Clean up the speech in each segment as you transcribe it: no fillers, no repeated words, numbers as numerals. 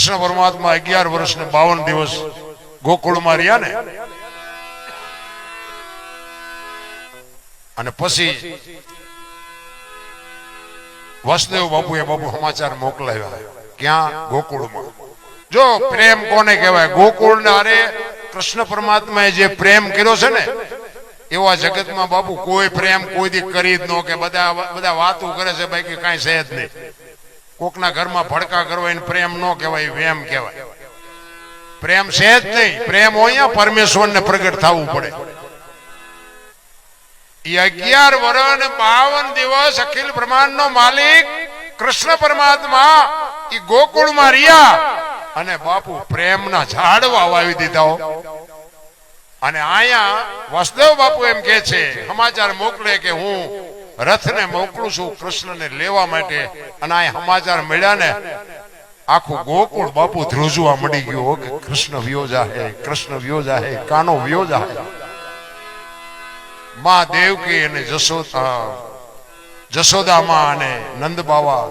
કૃષ્ણ પરમાત્મા 11 વર્ષ ને 52 દિવસ ગોકુળમાં રહ્યા ને, અને પછી વાસુદેવ બાપુએ સમાચાર મોકલાવ્યા. ક્યાં? ગોકુળમાં. જો પ્રેમ કોને કહેવાય? ગોકુળ ને અરે કૃષ્ણ પરમાત્માએ જે પ્રેમ કર્યો છે ને, એવા જગતમાં બાપુ કોઈ પ્રેમ કોઈ દી કરી જ ન કે. બધા વાતો કરે છે ભાઈ કે કાંઈ છે જ નહીં. કોકના ઘરમાં ભડકા કરવા એને પ્રેમ ન કહેવાય, વેમ કહેવાય. પ્રેમ છે જ નહીં. પ્રેમ હોય પરમેશ્વરને પ્રગટ થવું પડે. 11 વર્ષ ને 52 દિવસ અખિલ બ્રહ્માંડ નો માલિક કૃષ્ણ પરમાત્મા ઈ ગોકુળમાં રહ્યા અને બાપુ પ્રેમના ઝાડવા વાવી દીધા. અને આયા વાસુદેવ બાપુ એમ કે છે, સમાચાર મોકલે કે હું રથને મોકલું છું કૃષ્ણને લેવા માટે. અને આ સમાચાર મળ્યા ને, આખું ગોકુળ બાપુ ધ્રુજવા મળી ગયું કે કૃષ્ણ વિયો જાહે, કૃષ્ણ વિયો જાહે, કાનો વિયો જાહે. માં દેવકી અને જશોદામાં અને નંદ બાવા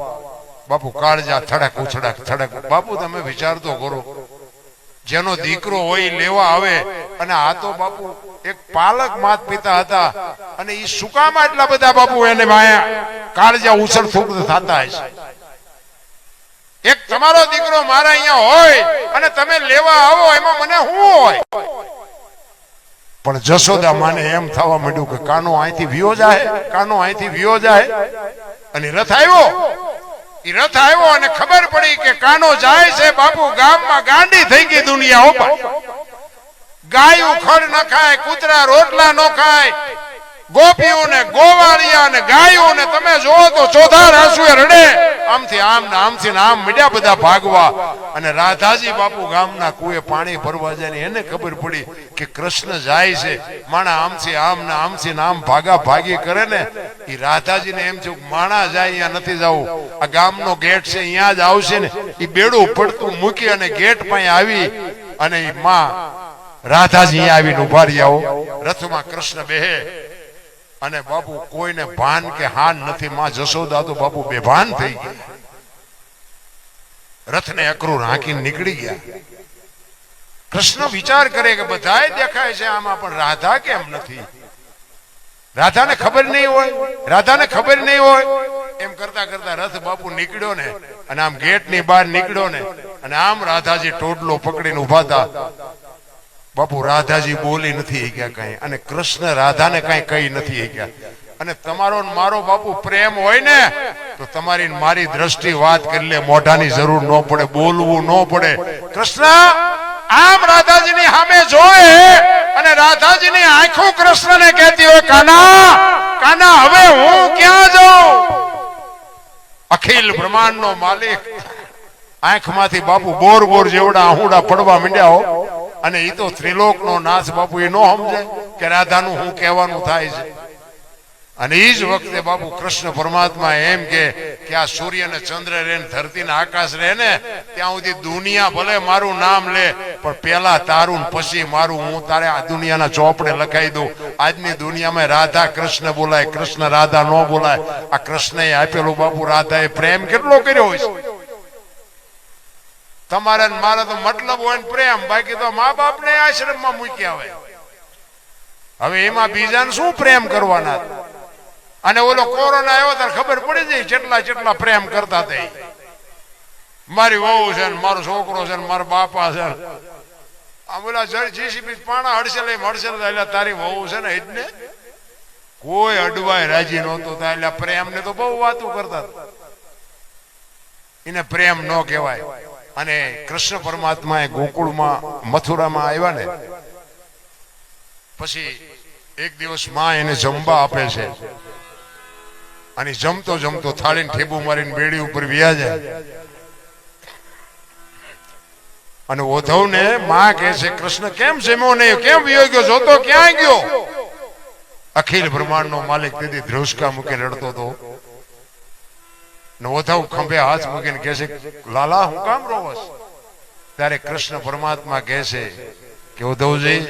બાપુ કાળજા થડક ઉછડક થડક. બાપુ તમે વિચાર તો કરો, જેનો દીકરો હોય લેવા આવે, અને આ તો બાપુ એક પાલક માત પિતા હતા, અને એ શું કામ આટલા બધા બાપુ એને માયા કાળજા ઉછળ થૂક થતા હશે. એક તમારો દીકરો મારા અહીંયા હોય અને તમે લેવા આવો, એમાં મને શું હોય? પણ જશોદા માને એમ થવા માંડ્યું કે કાનો અહીંથી વિયો જાય, કાનો અહીંથી વિયો જાય. અને રથ આવ્યો. ઈ રથ આવ્યો અને ખબર પડી કે કાનો જાય છે બાપુ. ગામમાં ગાંડી થઈ ગઈ દુનિયા. ઉપર ગાયું ખડ ન ખાય, કૂતરા રોટલા ન ખાય, ગોપીઓને ગોવાળિયા ને ગાયો ને તમે જોવો તો ચોધાર આંસુએ રડે. આમથી આમ ને આમથી આમ મીડિયા બધા ભાગવા. અને રાધાજી બાપુ ગામના કુએ પાણી ભરવા જાય ને એને ખબર પડી કે કૃષ્ણ જાય છે. માણા આમથી આમ ને આમથી આમ ભાગા ભાગી કરે ને, એ રાધાજીને એમ થયું માણા જાય અહીંયા નથી જવું, આ ગામનો ગેટ છે અહીંયા જ આવશે ને. એ બેડું પડતું મૂકી અને ગેટ પાસે આવી અને એ માં રાધાજી આવીને ઉભા રહ્યા. રથમાં કૃષ્ણ બેહે અને બાપુ કોઈને ભાન કે હાન નથી. માં જશોદા તો બાપુ બેભાન થઈ ગયા. રથને અકરું રાખીને નીકળી ગયા. કૃષ્ણ વિચાર કરે કે બધાય દેખાય છે આમાં, પણ રાધા કેમ નથી? રાધાને ખબર નહીં હોય, રાધાને ખબર નહીં હોય. એમ કરતા કરતા રથ બાપુ નીકળ્યો ને, અને આમ ગેટ ની બહાર નીકળ્યો ને, અને આમ રાધાજી ટોડલો પકડીને ઉભા હતા. બાપુ રાધાજી બોલી નથી ગયા કઈ, અને કૃષ્ણ રાધાને કઈ કહી નથી ગયા. અને તમારો મારો બાપુ પ્રેમ હોય ને તો તમારી મારી દ્રષ્ટિ વાત કરી લે, મોઢાની જરૂર ન પડે, બોલવું ન પડે. કૃષ્ણ આમ રાધાજીની સામે જોયે અને રાધાજીની આંખો કૃષ્ણને કહેતી હોય, કાના કાના હવે હું ક્યાં જાઉં? અખિલ બ્રહ્માંડનો માલિક આંખમાંથી બાપુ બોર બોર જેવડા આહુડા પડવા માંડ્યા હો. અને એ તો ત્રિલોકનો નાથ બાપુ એ ન સમજે કે રાધાનું શું કહેવાનું થાય છે. અને એ જ વખતે બાપુ કૃષ્ણ પરમાત્મા એમ કે આ સૂર્ય ને ચંદ્ર રે ને ધરતી ને આકાશ રહે ને ત્યાં સુધી દુનિયા ભલે મારું નામ લે, પણ પેલા તારું ને પછી મારું. હું તારે આ દુનિયાના ચોપડે લખાઈ દઉં. આજની દુનિયામાં રાધા કૃષ્ણ બોલાય, કૃષ્ણ રાધા ન બોલાય. આ કૃષ્ણએ આપેલું બાપુ રાધાએ પ્રેમ કેટલો કર્યો હોય છે. તમારે મારે તો મતલબ હોય ને પ્રેમ, બાકી તો મા બાપ ને આશ્રમમાં મૂક્યા હોય. હવે એમાં બીજાને શું પ્રેમ કરવાના? અને ઓલો કોરોના આવ્યો ત્યારે ખબર પડી જાય જેટલા જેટલા પ્રેમ કરતા હતા. મારી વહુ છે ને મારો છોકરો છે ને મારા બાપા છે. આમ ઓલા જીસીબી પાણા હડસેલ એટલે તારી વહુ છે ને એટલે કોઈ અડવાય રાજી નહોતો. એટલે પ્રેમ ને તો બહુ વાતો કરતા. એને પ્રેમ ન કહેવાય. અને કૃષ્ણ પરમાત્મા ગોકુળમાં મથુરામાં આવ્યા ને પછી એક દિવસ માં એને જમવા આપે છે. અને જમતો જમતો થાળીને ઠેબુ મારીને બેડી ઉપર વ્યા જાય. અને ઉદ્ધવને માં કહે છે કૃષ્ણ કેમ જમ્યો નહીં, કેમ વ્યો ગયો, જોતો ક્યાં ગયો? અખિલ બ્રહ્માંડનો માલિક દીદી ધ્રુસકા મૂકીને રડતો હતો. ઉદ્ધવ ખંભે હાથ મૂકીને કહે છે લાલા હું કામ રોવસ? ત્યારે કૃષ્ણ પરમાત્મા કહે છે કે ઉદ્ધવજી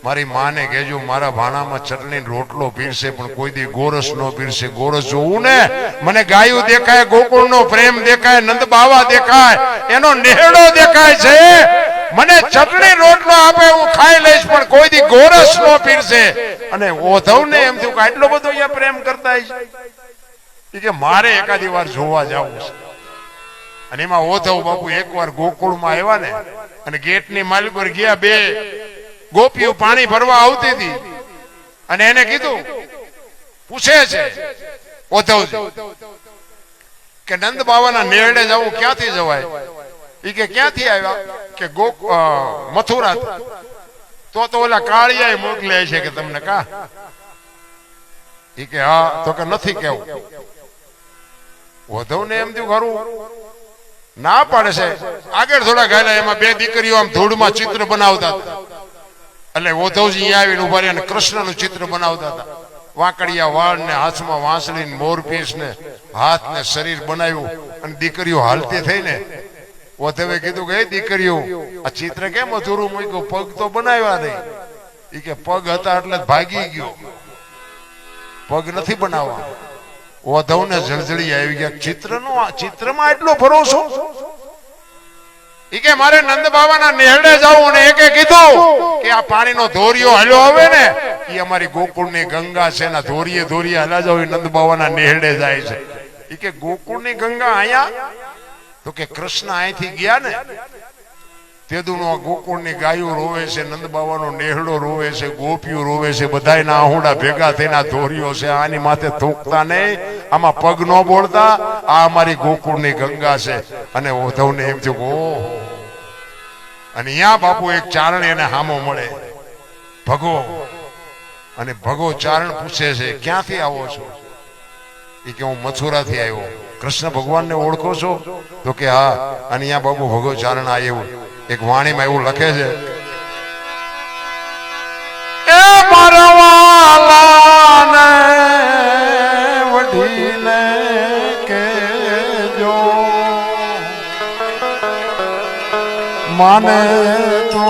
મારી માને કહેજો મારા ભાણામાં ચટણી રોટલો પીરશે પણ કોઈ દી ગોરસ નો પીરશે. ગોરસ જોવું ને મને ગાયું દેખાય, ગોકુળનો પ્રેમ દેખાય, નંદ બાવા દેખાય, એનો નેહડો દેખાય છે. મને ચટણી રોટલો આપે હું ખાઈ લઈશ પણ કોઈ દી ગોરસ નો પીરશે. અને ઉદ્ધવને એમ થયું કે આટલો બધો અહીંયા પ્રેમ કરતા છે કે મારે એકાદી વાર જોવા જવું છે. અને એમાં ઉદ્ધવ બાપુ એકવાર ગોકુળમાં આવ્યા ને અને ગેટની માલિક પર ગયા, બે ગોપીઓ પાણી ભરવા આવતી હતી અને એને કીધું, પૂછે છે ઉદ્ધવજી કે નંદ બાવાના નેરડે જવું ક્યાંથી જવાય? ઈ કે ક્યાંથી આવ્યા? કે મથુરા. તો ઓલા કાળિયા મોકલે છે કે તમને કા? ઈ કે હા. તો કે નથી કેવું. ઉદ્ધવને એમ થયું ખરું ના પાડે છે. આગળ થોડા ગાયલા એમાં બે દીકરીઓ આમ ધૂળમાં ચિત્ર બનાવતા હતા. એટલે ઉદ્ધવજી અહીંયા આવીને ઉભા રહ્યા અને કૃષ્ણનું ચિત્ર બનાવતા હતા. વાંકડિયા વાળ ને હાથમાં વાંસળી ને મોરપીંછ ને હાથ ને શરીર બનાવ્યું અને દીકરીઓ હાલતી થઈને ઉદ્ધવે કીધું કે દીકરીઓ આ ચિત્ર કેમ અધૂરું મૂક્યું? પગ તો બનાવ્યા નહીં. એ કે પગ હતા એટલે ભાગી ગયો, પગ નથી બનાવવા. ઉદ્ધવને જળજળી આવી ગયા. ચિત્રમાં એટલો ભરોસો? ઈ કે મારે નંદ બાવાના નેહડે જાવું. અને એકે કીધું કે આ પાણીનો ધોરિયો હાલ્યો આવે ને એ અમારી ગોકુળની ગંગા છે, ના ધોરીએ ધોરીએ હાલ્યા જાવ, નંદ બાવાના નેહડે જાય છે. ઈ કે ગોકુળની ગંગા અહીંયા? તો કે કૃષ્ણ અહીંથી ગયા ને તેદુનો ગોકુળની ગાયો રોવે છે, નંદ બાવાનો નેહડો રોવે છે, ગોપીઓ રોવે છે, બધાયના આહુડા ભેગા થઈને ધોરીઓ છે. આની માથે થૂકતા નહીં, આમાં પગ ન બોળતા. આ અમારી ગોકુળની ગંગા છે. અને ઉદ્ધવને એમ થયું ઓહો. અને અહીંયા બાપુ એક ચારણ એને હામો મળે, ભગો. અને ભગો ચારણ પૂછે છે ક્યાંથી આવો છો? એ કે હું મથુરાથી આવ્યો. કૃષ્ણ ભગવાનને ઓળખો છો? તો કે હા. અને અહીંયા બાપુ ભગો ચારણ આવ્યું. એક વાણીમાં એવું લખે છે, એ મારવાલાને વઢીને કેજો માને તો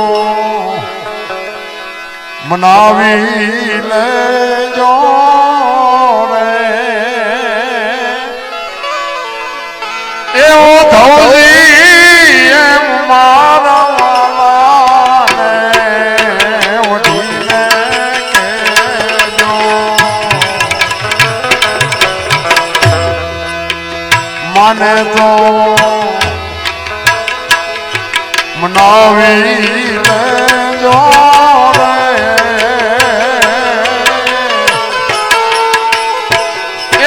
મનાવી લેજો રે. એવો ધવજી એમ મારા વાલાને વઢીને કેજો માને તો મનાવી લેજો રે.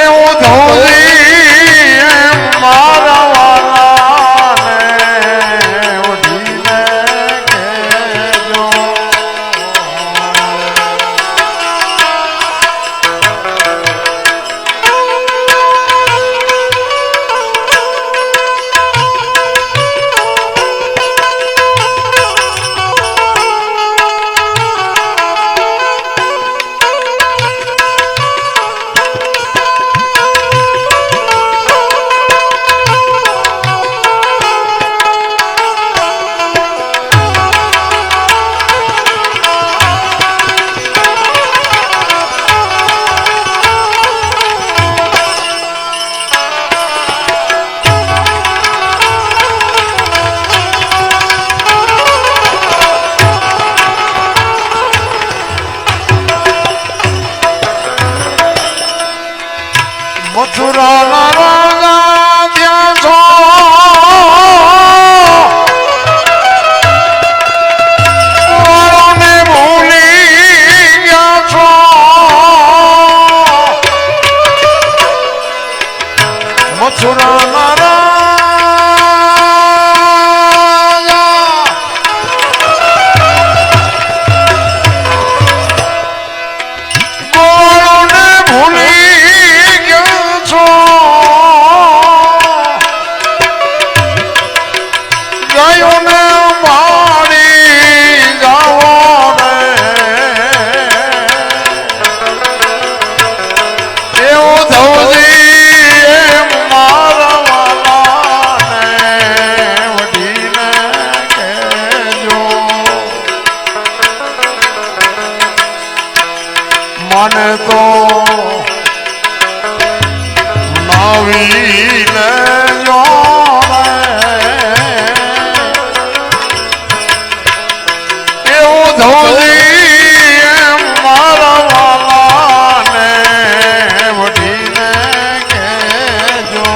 એવું ધવજી એમ મારા મથુરાના રાજા ત્યાં છો, વાળોને ભૂલી ગયા છો. મથુરાના મને તો નવી લેજો એવું ધોજી એમ મારા વાલાને વઢીને કહેજો.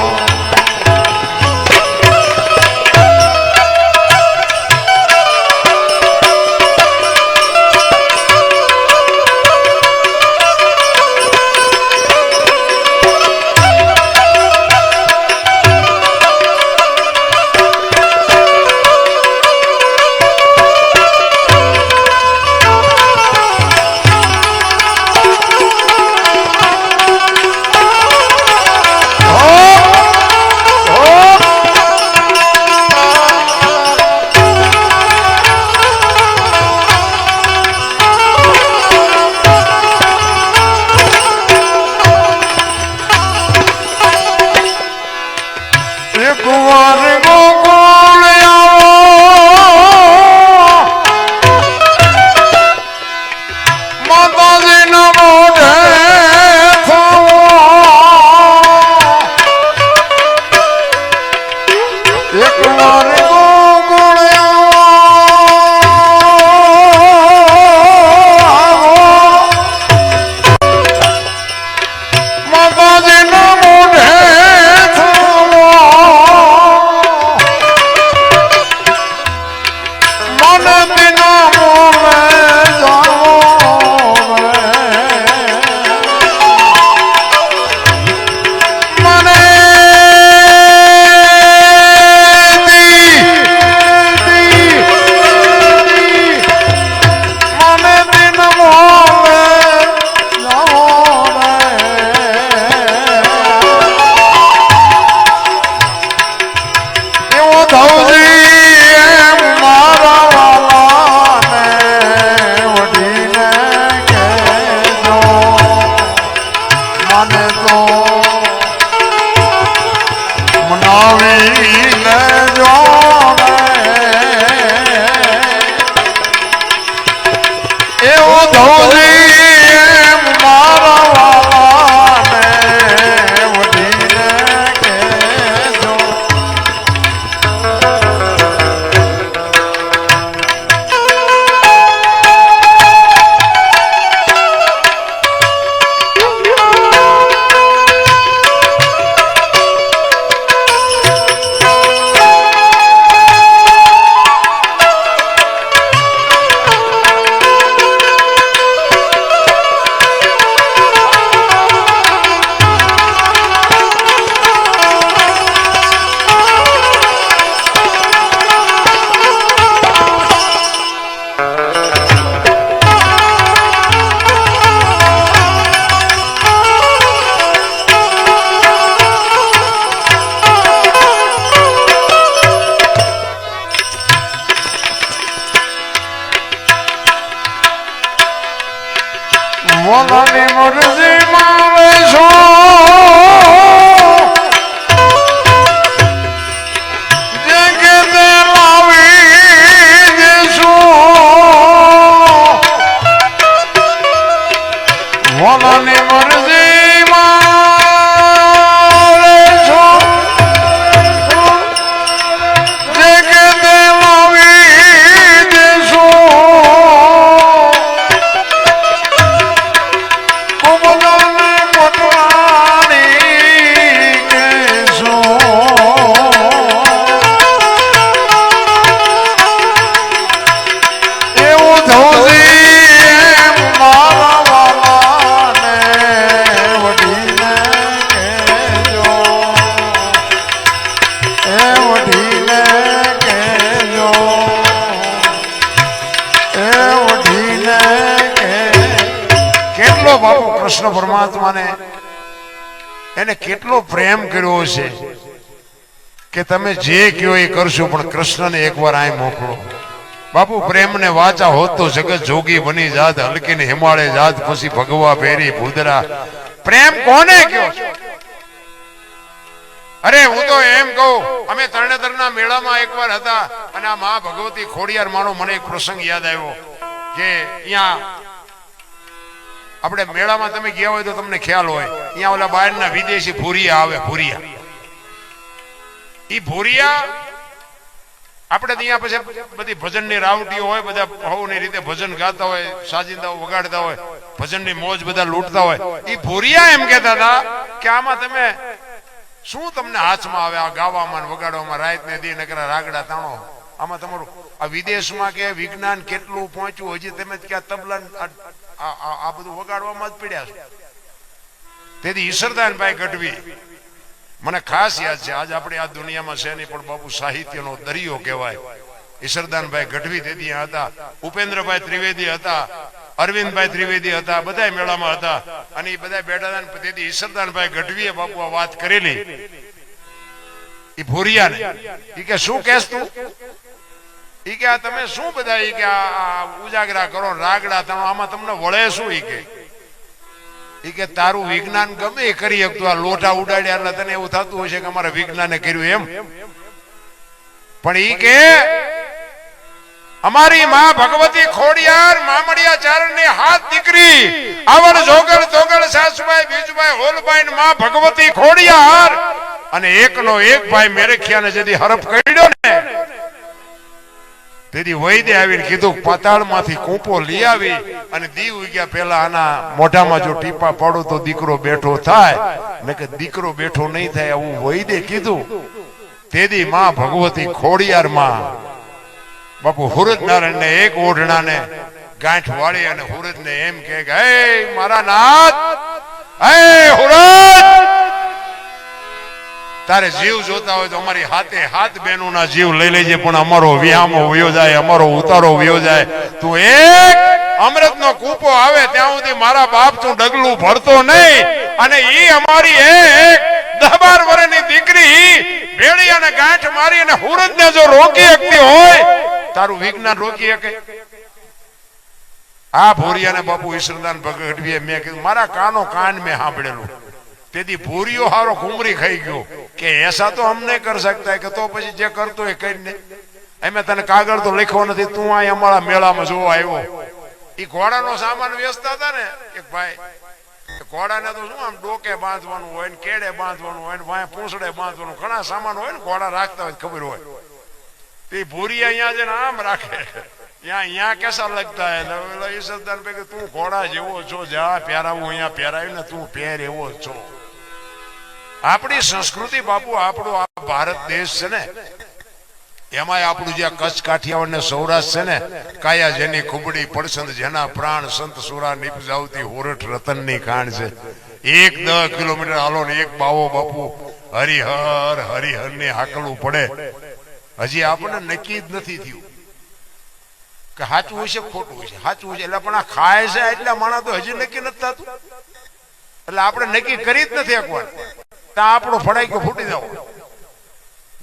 મોલાની મરજી મારે છો જે કે તે લાવી દેશું. મોલાની મરજી મારે છો જે કે તે લાવી દેશું. બાપુ કૃષ્ણ પરમાત્માને એને કેટલો પ્રેમ કર્યો છે કે તમે જે કહો એ કરશો, પણ કૃષ્ણને એકવાર અહીં મોકલો. બાપુ પ્રેમને વાચા હોત તો જગત જોગી બની જાત, હલકીને હિમાળે જાત, પછી ભગવા ભેરી ભૂદરા. પ્રેમ કોને કયો? અરે હું તો એમ કહું, અમે તરણેતરના મેળામાં એકવાર હતા અને આ મા ભગવતી ખોડિયાર માનો મને એક પ્રસંગ યાદ આવ્યો કે અહીંયા આપણે મેળામાં તમે ગયા હોય તો તમને ખ્યાલ હોય, અહીંયા ઓલા બહારના વિદેશી ભૂરિયા આવે, ભૂરિયા. ઈ ભૂરિયા આપણે ત્યાં પછી બધી ભજનની રાવટીઓ હોય, બધા ભાવની રીતે ભજન ગાતા હોય, સાજિંદાઓ વગાડતા હોય, ભજનની મોજ બધા લૂંટતા હોય. ઈ ભૂરિયા એમ કહેતા હતા કે આમાં તમે શું તમને હાથમાં આવે આ ગાવામાં વગાડવામાં, રાત ને દી નકરા રાગડા તાણો. આમાં તમારું આ વિદેશમાં કે વિજ્ઞાન કેટલું પહોંચ્યું, હજી તમે ક્યાં તબલા આ બધું વગાડવામાં જ પડ્યા છો. તેથી ઈશ્વરદાનભાઈ ગઢવી મને ખાસ યાદ છે. આજ આપણે આ દુનિયામાં છે નહીં, પણ બાપુ સાહિત્યનો દરિયો કહેવાય. ઈશ્વરદાનભાઈ ગઢવી તેથી હતા, ઉપેન્દ્રભાઈ ત્રિવેદી હતા, અરવિંદભાઈ ત્રિવેદી હતા, બધા મેળામાં હતા. અને એ બધા બેઠા હતા. તેથી ઈશ્વરદાનભાઈ ગઢવીએ બાપુ આ વાત કરેલી. એ ભૂરિયાને ઈ કે શું કહેશ તું? ઈ કે આ તમે શું બધા ઈ કે આ ઉજાગરા કરો, રાગડા તાણો, આમાં તમને વળે શું? ઈ કે તારું વિજ્ઞાન ગમે એ કરી શકતું, આ લોટા ઉડાડ્યા એટલે તને એવું થતું હશે કે અમારા વિજ્ઞાને કર્યું એમ. પણ ઈ કે અમારી માં ભગવતી ખોડિયાર મામડિયા ચારણની હાથ દીકરી આવડ જોગળ તોગળ સાસુભાઈ બીજુભાઈ હોલભાઈ માં ભગવતી ખોડિયાર અને એકનો એક ભાઈ મેરેખિયાને જેથી હરફ કર્યો ને તેથી વૈદ્ય આવીને કીધું પાતાળમાંથી કૂંપો લઈ આવી અને દીવ ઉગ્યા પહેલા આના મોઢામાં જો ટીપા પડો તો દીકરો બેઠો થાય, ને કે દીકરો બેઠો નહીં થાય આવું વૈદ્ય કીધું. તેથી માં ભગવતી ખોડિયાર માં બાપુ હુરજ નારાયણ ને એક ઓઢણાને ગાંઠ વાળી અને હુરજ ને એમ કે હે મારા નાથ, હે હુરજ, તારે જીવ જોતા હોય તો અમારી હાથે હાથ બહેનો ના જીવ લઈ લેજે, પણ અમારો વિહામો વયો જાય, અમારો ઉતારો વયો જાય. તું એક અમૃત નો કૂપો આવે ત્યાં સુધી મારા બાપ તું ડગલું ભરતો નહીં. અને ઈ અમારી એક 10-12 વર્ષની દીકરી ભેળી અને ગાંઠ મારી અને હુરજ ને જો રોકી શકતી હોય, તારું વિજ્ઞાન રોકી શકે? આ ભોરિયાને બાપુ ઈશ્વરદાન ગઢવીએ મેં કીધું મારા કાન મેં સાંભળેલું. તેથી ભૂરિયો હારો ઘુમરી ખાઈ ગયો કે એસા તો હમ નહીં કર શકતા, કે તો પછી જે કરતો એ કરીને અમે તને કાગળ તો લખ્યો નથી, તું અહીં અમારા મેળામાં જોવા આવ્યો. એ ઘોડાનો સામાન વેચતા હતા ને એક ભાઈ, ઘોડાને તો શું આમ ડોકે બાંધવાનું હોય ને કેડે બાંધવાનું હોય ને વાંય પૂંછડે બાંધવાનું, ઘણા સામાન હોય ને ઘોડા રાખતા હોય ખબર હોય. તે ભૂરી અહીંયા જઈને આમ રાખે, यहाँ कैसा लगता है? ईश्वरदान पे તું ઘોડા જેવો છો, જા પહેરાવું અહીંયા પહેરાવ્યું ને તું પહેર એવો છો. આપણી સંસ્કૃતિ બાપુ, આપણો આ ભારત દેશ છે ને, એમાં આપણું જે કચ્છ કાઠિયાવાડ ને સૌરાષ્ટ્ર છે ને, કાયા જેની ખુબડી પડસંદ જેના પ્રાણ સંત સુરા નિપજાવતી હોરઠ રતન ની ખાણ છે. 1-10 કિલોમીટર હાલો ને એક બાવો બાપુ હરિહર ને હાકલવું પડે. હજી આપણને નક્કી જ નથી થયું કે સાચું હોય છે ખોટું હોય છે, સાચું હોય છે એટલે પણ આ ખાય છે એટલે માણસ તો હજી નક્કી નથી થતું. એટલે આપણે નક્કી કરી જ નથી એકવાર, ત્યાં આપણો ફડાઈ ફૂટી જાવ.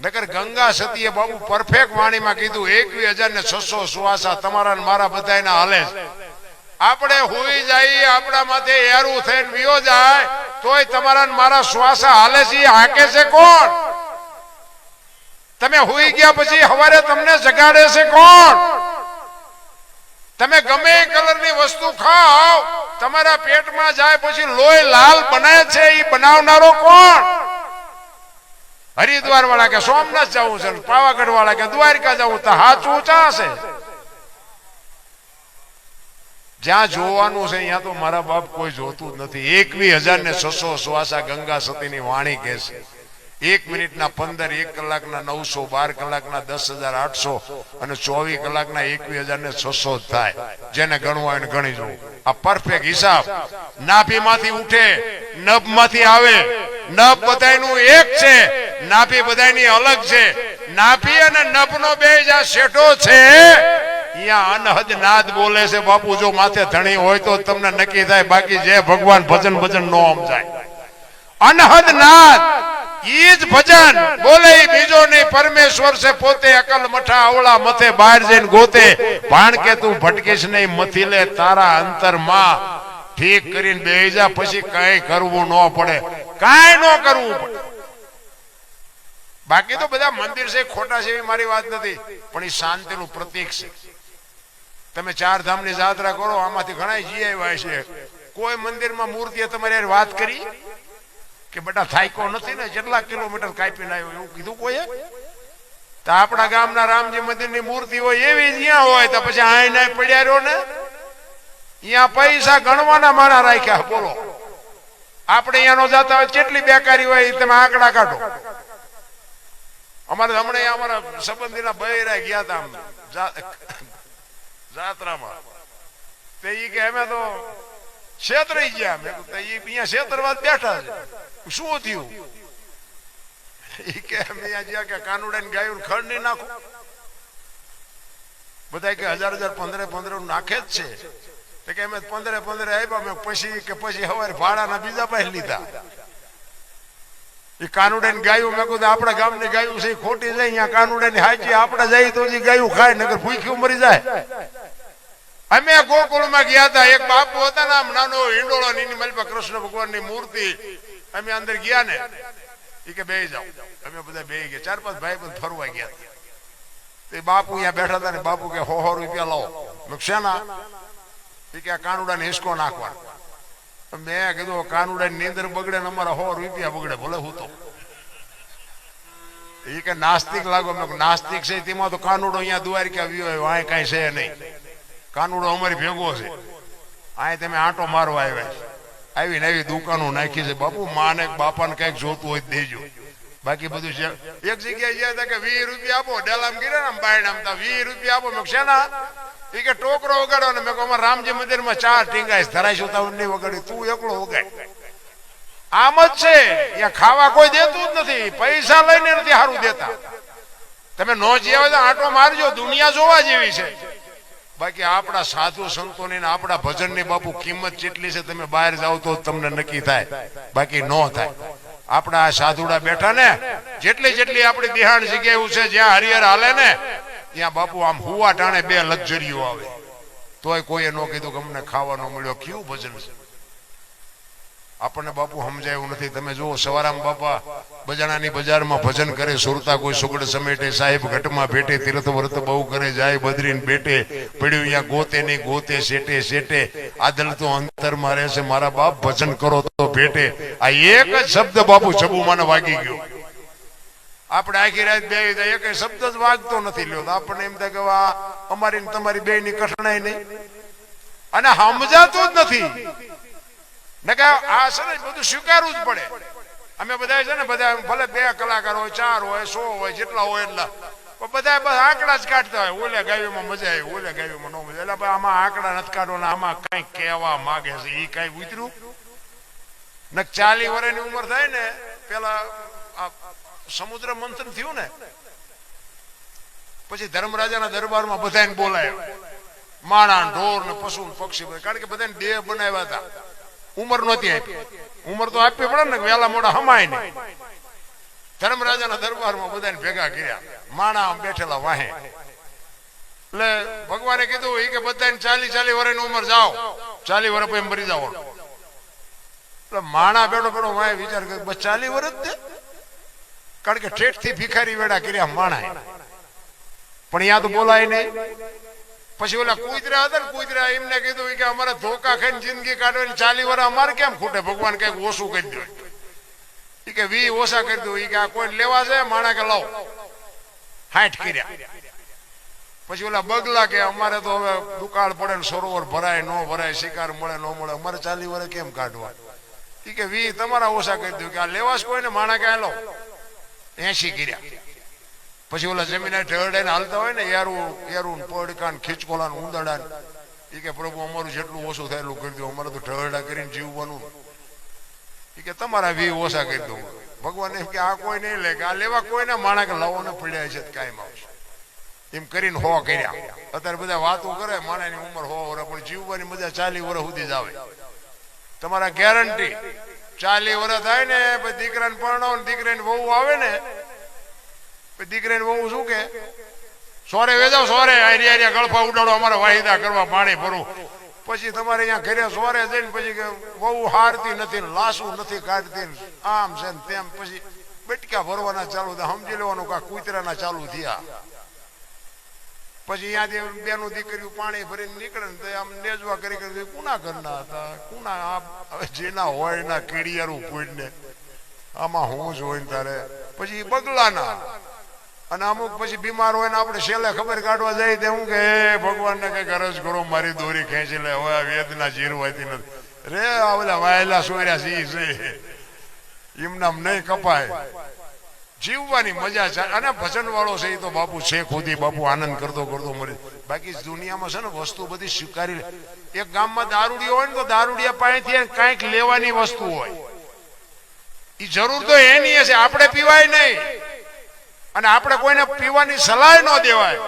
નકર ગંગા સતીએ બાબુ પરફેક્ટ વાણીમાં કીધું 21,600 સુવાસા તમારા ને મારા બધાના હાલે છે. આપણે હોઈ જાય આપણા માથે એરું થઈને વિયો જાય તોય તમારા ને મારા શ્વાસા હાલે છે. હાકે છે કોણ? તમે હોઈ ગયા પછી સવારે તમને જગાડે છે કોણ? તમે ગમે એ કલરની વસ્તુ ખાઓ, તમારા પેટમાં જાય પછી લોહી લાલ બને છે, એ બનાવનારો કોણ? હરિદ્વાર વાળા કે સોમનાથ જવું છે, પાવાગઢ વાળા કે દ્વારકા જવું, તો હાથ ઊંચા છે. જ્યાં જોવાનું છે ત્યાં તો મારા બાપ કોઈ જોતું જ નથી. 21,600 શ્વાસા ગંગા સતીની વાણી કહે છે. 1 મિનિટના 15, 1 કલાકના 900, 12 કલાકના 10,800 અને 24 કલાકના 21,600 થાય. જેને ગણવું હોય ગણી જવું. આ પરફેક્ટ હિસાબ. નાભીમાંથી ઉઠે, નભમાંથી આવે. નભ બધાયનું એક છે, નાભી બધાયની અલગ છે. નાભી અને નભનો બે જ્યાં શેઠો છે અહીંયા અનહદ નાદ બોલે છે બાપુ. જો માથે ધણી હોય તો તમને નક્કી થાય, બાકી જે ભગવાન ભજન નો સમજાય. અનહદ નાદ ઈ જ ભજન બોલે, બીજો નહીં. પરમેશ્વર છે પોતે, અકલ મઠા અવળા મથે બહાર જઈને ગોતે. ભાણ કે તું ભટકીશ નહીં, મથી લે તારા અંતરમાં. ઠીક કરીને બેહી જા, પછી કઈ કરવું ન પડે, કાંઈ ન કરવું પડે. બાકી તો બધા મંદિર છે ખોટા છે એવી મારી વાત નથી, પણ એ શાંતિનું પ્રતીક છે. તમે 4 ધામની યાત્રા કરો, આમાંથી ઘણા જઈ આવ્યા છે. કોઈ મંદિરમાં મૂર્તિએ તમારી યાર વાત કરી કે બેટા થાયકો નથી ને કેટલા કિલોમીટર કાપીને આવ્યો એવું કીધું કોઈએ? તો આપણા ગામના રામજી મંદિરની મૂર્તિ હોય એવી જ્યાં હોય તો પછી આઈને પડ્યા રહ્યો ને અહીંયા પૈસા ગણવાના માણા રાખ્યા. બોલો આપણે અહીંયા નો જતા હોય કેટલી બેકારી હોય તમે આંકડા કાઢો. અમારે હમણાં અમારા સંબંધીના બૈરા ગયા હતા જાત્રામાં, તે ઈ કે અમે તો છેતરાઈ ગયા. મેં કીધું અહીંયા છેતરવા બેઠા છે, શું થયું? ઈ કે અમે અહીંયા જ્યાં કે કાનુડાને ગાયું ખડ નહીં નાખું. બધા કે 1000 15 નાખે જ છે. તો કે અમે 15 આપ્યા. મેં પછી સવારે ભાડાના બીજા પાસે લીધા. એ કાનુડાને ગાયું મેં કીધું આપણા ગામની ગાયું છે ખોટી જાય, અહીંયા કાનુડાની હાજી આપણે જઈએ તો ગાયું ખાય, નગર ભૂખ્યું મરી જાય. અમે ગોકુળમાં ગયા હતા, એક બાપુ હતા ને આમ નાનો હિંડોળો, એની મારી કૃષ્ણ ભગવાનની મૂર્તિ. અમે અંદર ગયા ને એ કે બેહી જાઓ. અમે બધા બેહી ગયા, 4-5 ભાઈ બંધ ફરવા ગયા. તે બાપુ અહીંયા બેઠા હતા ને બાપુ કે 100 રૂપિયા લાવો. શેના? એ કે આ કાનુડાને હિસકો નાખવા. મેં કીધું કાનુડાની નીંદર બગડે ને અમારા 100 રૂપિયા બગડે, ભલે હું તો. એ કે નાસ્તિક લાગો. મેં નાસ્તિક છે તેમાં તો કાનુડો અહીંયા દ્વારકા આવ્યો હોય, કઈ છે નહીં. કાનુડો અમારી ભેગો છે, અહીં તમે આંટો મારવા આવ્યા. આવીને આવી દુકાનો નાખી છે. બાપુ માને બાપાને કઈક જોતું હોય દેજો, બાકી બધું છે. એક જગ્યાએ ગયા હતા કે 20 રૂપિયા આપો, ડેલામ ગીરે ને બાયણ આમતા 20 રૂપિયા આપો. મેં શેના? એ કે ટોકરો વગાડો. ને મેં કહું અમારા રામજી મંદિરમાં 4 ટીંગાઈશ, ધરાઈશું તો નહીં વગાડી, તું એકલો વગાડ. આમ જ છે, અહીંયા ખાવા કોઈ દેતું જ નથી, પૈસા લઈને નથી સારું દેતા. તમે નો જીવે તો આંટો મારજો, દુનિયા જોવા જેવી છે. બાકી આપણા સાધુ સંતોની ને આપણા ભજનની બાપુ કિંમત જેટલી છે, તમે બહાર જાઓ તો તમને નક્કી થાય, બાકી ન થાય. આપણા સાધુડા બેઠા ને જેટલી આપણી દિહાણ જગ્યા એવું છે જ્યાં હરિહર હાલે ને ત્યાં બાપુ આમ હુવા ટાણે 2 લક્ઝરીઓ આવે, તોય કોઈએ ન કીધું કે અમને ખાવાનો મળ્યો. કેવું ભજન છે આપણને બાપુ સમજાયું નથી. તમે જુઓ સવારામ બાપા બજાણાની બજારમાં ભજન કરે, સુરતા કોઈ સુગડ સમેટે, સાહેબ ઘટમાં ભેટે, તીર્થ વ્રત બહુ કરે, જાય બદરીને બેટે, પડ્યું અહીંયા ગોતે નહીં ગોતે, શેટે શેટે, આદલ તો અંતરમાં રહેશે, મારા બાપ ભજન કરો તો ભેટે. આ એક જ શબ્દ બાપુ ચબુમાને વાગી ગયો. આપણે આખી રાત બે એક શબ્દ જ વાગતો નથી લ્યો. આપણને એમ થાય કે અમારી તમારી બે ની કઠણાઈ નહીં, અને સમજાતું જ નથી ને કે આ છે ને બધું સ્વીકારવું જ પડે. અમે બધા છે ને બધા ભલે 2 કલાકાર હોય, 4 હોય, 100 હોય, જેટલા હોય એટલા, બધા બસ આંકડા જ કાઢતા હોય. ઓલે ગાયોમાં મજા આવી, ઓલે ગાયોમાં ન મજા. એટલે આમાં આંકડા નથી કાઢવાના, આમાં કઈ કહેવા માંગે છે એ કઈ ઉતર્યું ને. 40 વર્ષની ઉંમર થાય ને, પેલા સમુદ્ર મંથન થયું ને પછી ધર્મરાજાના દરબારમાં બધાને બોલાય, માણા ઢોર ને પશુ પક્ષી, કારણ કે બધાને દેહ બનાવ્યા હતા. ઉંમર નહોતી આપી, ઉંમર તો આપવી પડે ને, વેલા મોડા હમાય ને. ધર્મરાજાના દરબારમાં બધાને ભેગા કર્યા, માણા બેઠેલા વાહે. એટલે ભગવાને કીધું એ કે બધાને 40 વર્ષની ઉંમર જાઓ, 40 વર્ષ પછી મરી જાઓ. એટલે માણા બેઠો વાહે વિચાર કર્યો બસ 40 વર્ષ જ, કારણ કે ઠેઠ થી ભિખારી વેડા કર્યા માણા, પણ અહીંયા તો બોલાય નહીં. પછી ઓલા કુતરા હતા ને, કુતરા એમને કીધું કે અમારે ધોકા ખાઈને જિંદગી કાઢવાની, 40 વર્ષ અમારે કેમ ખૂટે, ભગવાન કઈક ઓછું કરી દો. એ કે 20 ઓછા કરી દો. એ કે આ કોઈ લેવા છે માણા કે લાવો, 60 કર્યા. પછી ઓલા બગલા કે અમારે તો હવે દુકાળ પડે ને, સરોવર ભરાય ન ભરાય, શિકાર મળે ન મળે, અમારે 40 વર્ષ કેમ કાઢવા. એ કે 20 તમારા ઓછા કરી દો. કે આ લેવાશ કોઈ ને માણા કે લો, 80 કર્યા. પછી ઓલા જમીન ઢળડાઈને હાલતા હોય ને, યારું પડકાન ખીચકોલા ઉંદરડા, એ કે પ્રભુ અમારું જેટલું ઓછું થાય એટલું કરી દો, અમારે તો ઢળડા કરીને જીવવાનું. એ કે તમારા 20 ઓછા કરી દો. ભગવાન એમ કે આ કોઈ નહીં લે, કે આ લેવા કોઈને માણા કે લાવો ને પડ્યા છે કાયમ આવશે. એમ કરીને 100 કર્યા. અત્યારે બધા વાતો કરે માણાની ઉંમર 100 વર્ષ, પણ જીવવાની મજા 40 વર્ષ સુધી જ આવે. તમારા ગેરંટી 40 વર્ષ થાય ને પછી દીકરાને પરણાવો ને, દીકરાની વહુ આવે ને, દીકરાની વહુ શું કે સોરે વેજાવ, સોરે આરિયા ગળફા ઉડાડો, અમારે વાહિદા કરવા પાણી ભરું. પછી તમારે અહીંયા ઘરે સોરે જઈને પછી કે વહુ હારતી નથી, લાસુ નથી કાઢતી, આમ છે ને તેમ. પછી બટકા ભરવાના ચાલુ, સમજી લેવાનું કે કુતરાના ચાલુ થયા. પછી અહીંયાથી બેનું દીકરીઓ પાણી ભરીને નીકળે ને તો આમ નેજવા કરી કરી કુના ઘરના હતા કુના હવે જેના હોય ના કીડિયારું પૂછને આમાં હું જ હોય ને તારે પછી બગલાના અને અમુક પછી બીમાર હોય ને આપણે છેલ્લે ખબર કાઢવા જાય તો હું કે ભગવાનને કઈક અરજ કરો મારી દોરી ખેંચી લે હવે વેદના જીરવાતી નથી રે ઓલા વાયેલા સોર્યા છે એમનામ નહીં કપાય જીવવાની મજા છે અને ભજન વાળો છે એ તો બાપુ છે ખુદી બાપુ આનંદ કરતો કરતો મરી બાકી દુનિયામાં છે ને વસ્તુ બધી સ્વીકારી લે એક ગામમાં દારૂડિયો હોય ને તો દારૂડિયા પાસેથી કાંઈક લેવાની વસ્તુ હોય એ જરૂર તો એની હશે આપણે પીવાય નહીં અને આપણે કોઈને પીવાની સલાહ ન દેવાય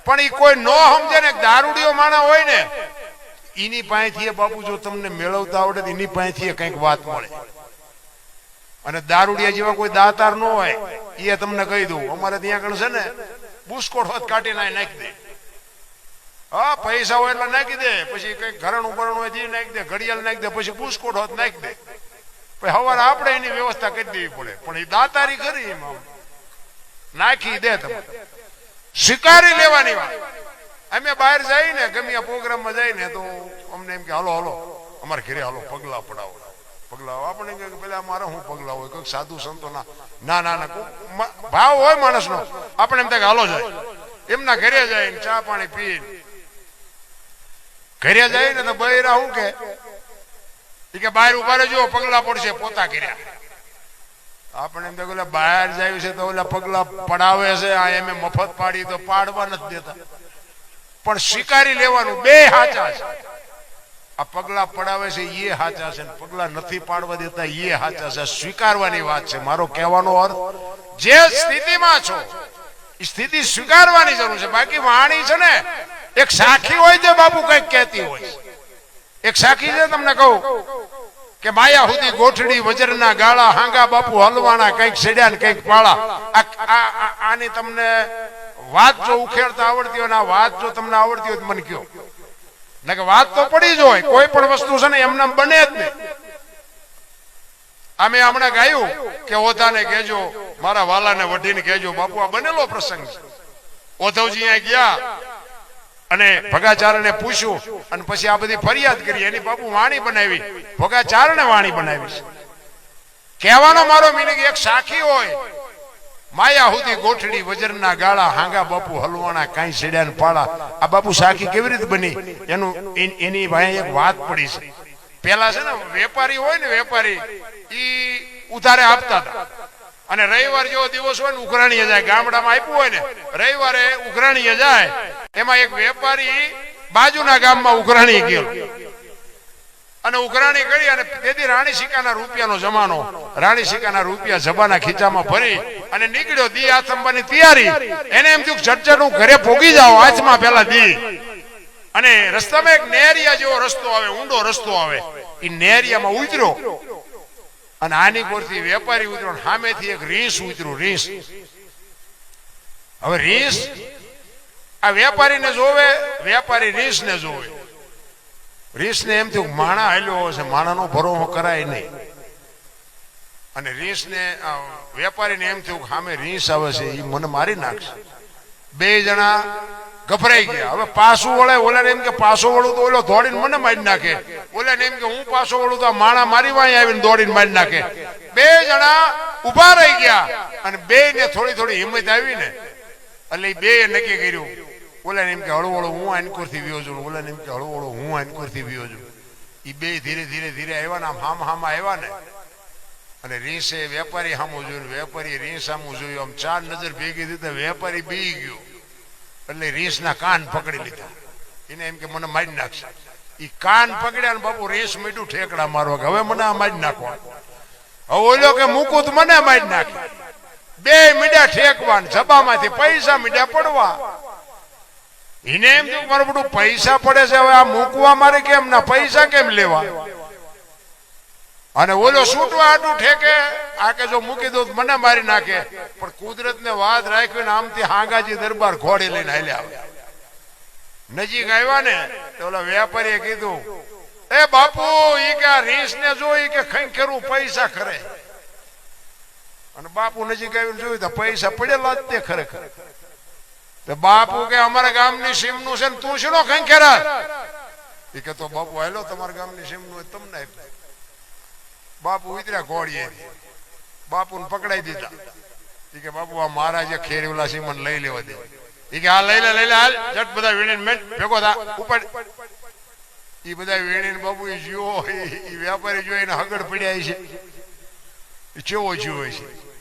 પણ એ કોઈ ન સમજે ને દારૂડિયો માણા હોય ને એની પાસેથી બાપુ જો તમને મેળવતા આવડે તો એની પાસેથી કંઈક વાત મળે અને દારૂડિયા જેવા કોઈ દાતાર ન હોય એ તમને કહી દઉં અમારે ત્યાં કણ છે ને બુસ્કોટ હોત કાઢી નાખી દે હા પૈસા હોય એટલે નાખી દે પછી કઈક ઘરણું બરણું હોય તે નાખી દે ઘડિયાળ નાખી દે પછી બુસ્કોટ હોત નાખી દે પછી સવારે આપણે એની વ્યવસ્થા કરી દેવી પડે પણ એ દાતારી કરી એમાં નાખી દે તમે સ્વીકારી લેવાની વાત અમે બહાર જઈને ગમે પ્રોગ્રામમાં જઈને તો અમને એમ કે હાલો હાલો અમારે ઘરે હાલો પગલા પડાવો પગલા આપણે પેલા મારા હું પગલા હોય કોઈ સાધુ સંતો ના ના ના ના ભાવ હોય માણસ નો આપણે એમ થાય હાલો જાય એમના ઘરે જાય ચા પાણી પી ઘરે જાય ને તો બૈરા શું કે બહાર ઉભા રહેજો પગલા પડશે પોતા કર્યા આપણે એમ તો બહાર જાય છે તો ઓલા પગલા પડાવે છે આ એમ મફત પાડી તો પાડવા નથી દેતા પણ સ્વીકારી લેવાનું બે હાચા છે આ પગલા પડાવે છે એ હાચા છે પગલા નથી પાડવા દેતા એ હાચા છે સ્વીકારવાની વાત છે મારો કહેવાનો અર્થ જે સ્થિતિમાં છો એ સ્થિતિ સ્વીકારવાની જરૂર છે બાકી વાણી છે ને એક સાખી હોય છે બાપુ કઈક કહેતી હોય એક સાખી છે તમને કહું કે માયા સુધી ગોઠડી વજરના ગાળા હાંગા બાપુ હલવાના કઈક સેડ્યા ને કઈક પાળા આની તમને વાત જો ઉખેડતા આવડતી હોય ને આ વાત જો તમને આવડતી હોય તો મને કયો ના કે વાત તો પડી જ હોય કોઈ પણ વસ્તુ છે ને એમને બને જ નહીં અમે હમણાં ગાયું કે ઓધાને કહેજો મારા વાલાને વઢીને કહેજો બાપુ આ બનેલો પ્રસંગ છે ઓધવજી અહીંયા ગયા અને ભગાચારને પૂછ્યું અને પછી આ બધી ફરિયાદ કરી એની બાપુ વાણી બનાવી ભગાચારને વાણી બનાવી છે કહેવાનો મારો મિનિંગ એક સાખી હોય માયા સુધી ગોઠડી વજરના ગાળા હાંગા બાપુ હલવાના કાંઈ સેડ્યા ને પાળા આ બાપુ સાખી કેવી રીતે બની એનું એની ભાઈ એક વાત પડી છે પેલા છે ને વેપારી હોય ને વેપારી ઈ ઉધારે આપતા હતા અને રવિવાર જેવો દિવસ હોય ને ઉઘરાણીએ જાય ગામડામાં આપ્યું હોય ને રવિવારે ઉઘરાણીએ જાય એમાં એક વેપારી બાજુના ગામમાં ઉઘરાણી ગયો અને ઉઘરાણી કરી અને તેથી રાણી સિક્કાના રૂપિયાનો જમાનો રાણી સિક્કાના રૂપિયા જબાના ખીચામાં ભરી અને નીકળ્યો દી આથંબાની તૈયારી એને એમ થયું ઝટઝટ હું ઘરે પોગી જાઉં હાથમાં પેલા દી અને રસ્તામાં એક નેરિયા જેવો રસ્તો આવે ઊંડો રસ્તો આવે એ નેરિયામાં ઉતર્યો અને આની કોરથી વેપારી ઉતર્યો સામેથી એક રીંસ ઉતર્યું રીંસ હવે રીંસ આ વેપારીને જોવે વેપારી રીંસને જોવે રીંસને એમ થયું માણા હાલ્યો હશે માણાનો ભરોસો કરાય નહીં અને રીંસને વેપારીને એમ થયું સામે રીંસ આવે છે એ મને મારી નાખશે બે જણા ગભરાઈ ગયા હવે પાછું વળે ઓલાને એમ કે પાછો વળું તો ઓલો દોડીને મને મારી નાખે ઓલાને એમ કે હું પાછો વળું તો આ માણા મારી વાંહે આવીને દોડીને મારી નાખે બે જણા ઉભા રહી ગયા અને બે ને થોડી થોડી હિંમત આવી ને એટલે એ બે નક્કી કર્યું ઓલાને એમ કે હળવળો હું આનકોરથી વ્યો છું ઓલાને એમ કે હળવળો હું આનકોરથી વ્યો છું એ બે ધીરે ધીરે ધીરે આવ્યા ને આમ હામ આવ્યા ને અને રીંસે વેપારી સામું જોયું વેપારી રીંસ સામું જોયું આમ ચાર નજર ભેગી દીધા વેપારી બી ગયો એટલે રીંસના કાન પકડી લીધા એને એમ કે મને મારી નાખશે એ કાન પકડ્યા ને બાપુ રીંસ મીઠું ઠેકડા મારવા કે હવે મને આ મારી નાખવા હવે ઓલો કે મૂકું તો મને મારી નાખે બે મીડા ઠેકવાન જબામાંથી પૈસા મીડા પડવા એને એમ થયું મારું બધું પૈસા પડે છે હવે આ મૂકવા મારે કેમ ના પૈસા કેમ લેવા અને ઓલો છૂટવા આટું ઠેકે આ કે જો મૂકી દો મને મારી નાખે પણ કુદરત ને વાત રાખીને આમથી હાંગાજી દરબાર ઘોડી લઈને હાલ્યા નજીક આવ્યા ને તો ઓલા વેપારીએ કીધું એ બાપુ ઈ કે રીંસ ને જોઈ કે ખંખેરું પૈસા ખરે અને બાપુ નજીક આવીને જોયું તો પૈસા પડેલા જ તે ખરેખર તો બાપુ કે અમારા ગામની સીમનું છે ને તું શેનો ખંખેરા એ કે તો બાપુ હાલો તમારા ગામની સીમનું હોય તમને આપ્યું. બાપુ ઉતર્યા ઘોડીએ, બાપુને પકડાઈ દીધા. એ કે બાપુ આ મારા જે ખેરીવલા સીમન લઈ લેવા દે. એ કે હા લઈ લે હાલ જટ બધા વીણીને મેં ભેગો થા ઉપર. એ બધા વીણીને બાપુ એ જીવો એ વેપારી જોઈને હગડ પડ્યા છે. એ ચેવો જીવો છે.